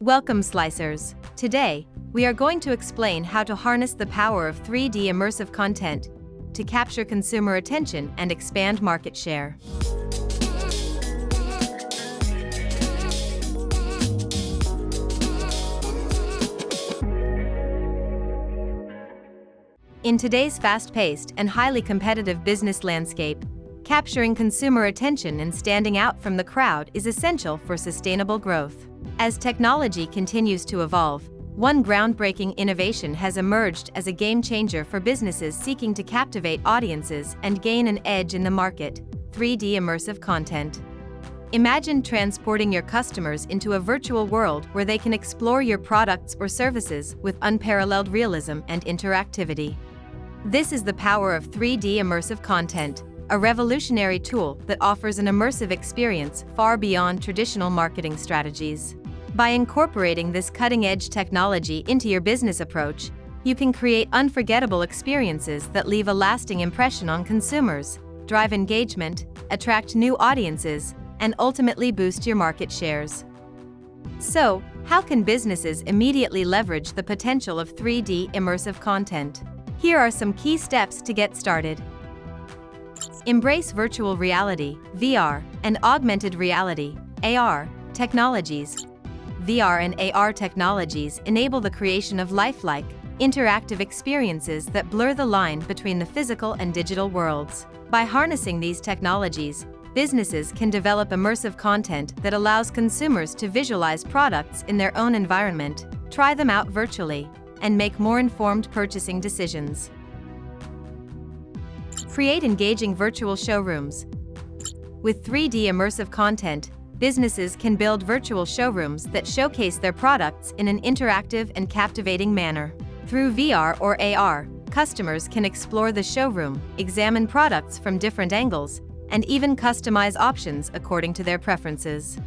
Welcome, Slicers. Today, we are going to explain how to harness the power of 3D immersive content to capture consumer attention and expand market share. In today's fast-paced and highly competitive business landscape, capturing consumer attention and standing out from the crowd is essential for sustainable growth. As technology continues to evolve, one groundbreaking innovation has emerged as a game-changer for businesses seeking to captivate audiences and gain an edge in the market: 3D immersive content. Imagine transporting your customers into a virtual world where they can explore your products or services with unparalleled realism and interactivity. This is the power of 3D immersive content, a revolutionary tool that offers an immersive experience far beyond traditional marketing strategies. By incorporating this cutting-edge technology into your business approach, you can create unforgettable experiences that leave a lasting impression on consumers, drive engagement, attract new audiences, and ultimately boost your market shares. So, how can businesses immediately leverage the potential of 3D immersive content? Here are some key steps to get started. Embrace virtual reality, VR, and augmented reality, AR, technologies. VR and AR technologies enable the creation of lifelike, interactive experiences that blur the line between the physical and digital worlds. By harnessing these technologies, businesses can develop immersive content that allows consumers to visualize products in their own environment, try them out virtually, and make more informed purchasing decisions. Create engaging virtual showrooms. With 3D immersive content, businesses can build virtual showrooms that showcase their products in an interactive and captivating manner. Through VR or AR, customers can explore the showroom, examine products from different angles, and even customize options according to their preferences.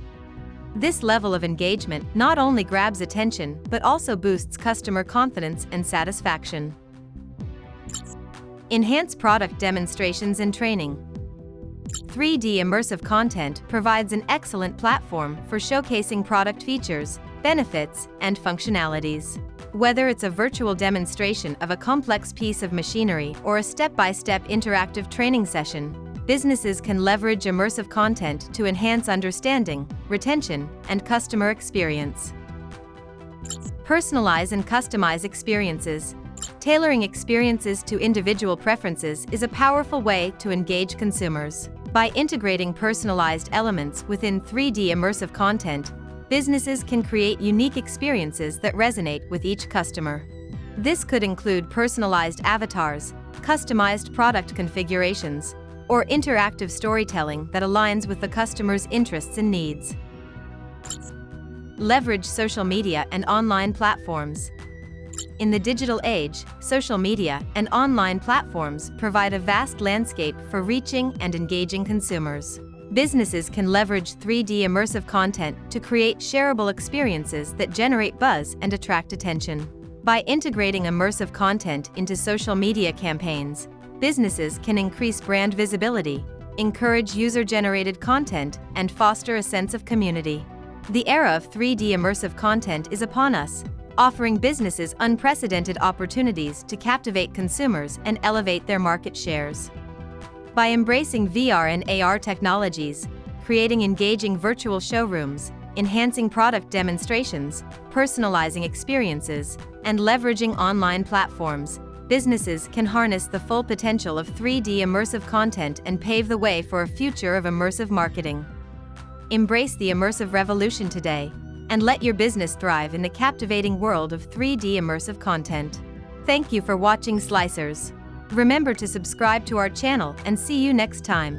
This level of engagement not only grabs attention but also boosts customer confidence and satisfaction. Enhance product demonstrations and training. 3D immersive content provides an excellent platform for showcasing product features, benefits, and functionalities. Whether it's a virtual demonstration of a complex piece of machinery or a step-by-step interactive training session, businesses can leverage immersive content to enhance understanding, retention, and customer experience. Personalize and customize experiences. Tailoring experiences to individual preferences is a powerful way to engage consumers. By integrating personalized elements within 3D immersive content, businesses can create unique experiences that resonate with each customer. This could include personalized avatars, customized product configurations, or interactive storytelling that aligns with the customer's interests and needs. Leverage social media and online platforms. In the digital age, social media and online platforms provide a vast landscape for reaching and engaging consumers. Businesses can leverage 3D immersive content to create shareable experiences that generate buzz and attract attention. By integrating immersive content into social media campaigns, businesses can increase brand visibility, encourage user-generated content, and foster a sense of community. The era of 3D immersive content is upon us, offering businesses unprecedented opportunities to captivate consumers and elevate their market shares. By embracing VR and AR technologies, creating engaging virtual showrooms, enhancing product demonstrations, personalizing experiences, and leveraging online platforms, businesses can harness the full potential of 3D immersive content and pave the way for a future of immersive marketing. Embrace the immersive revolution today, and let your business thrive in the captivating world of 3D immersive content. Thank you for watching, Slicers. Remember to subscribe to our channel and see you next time.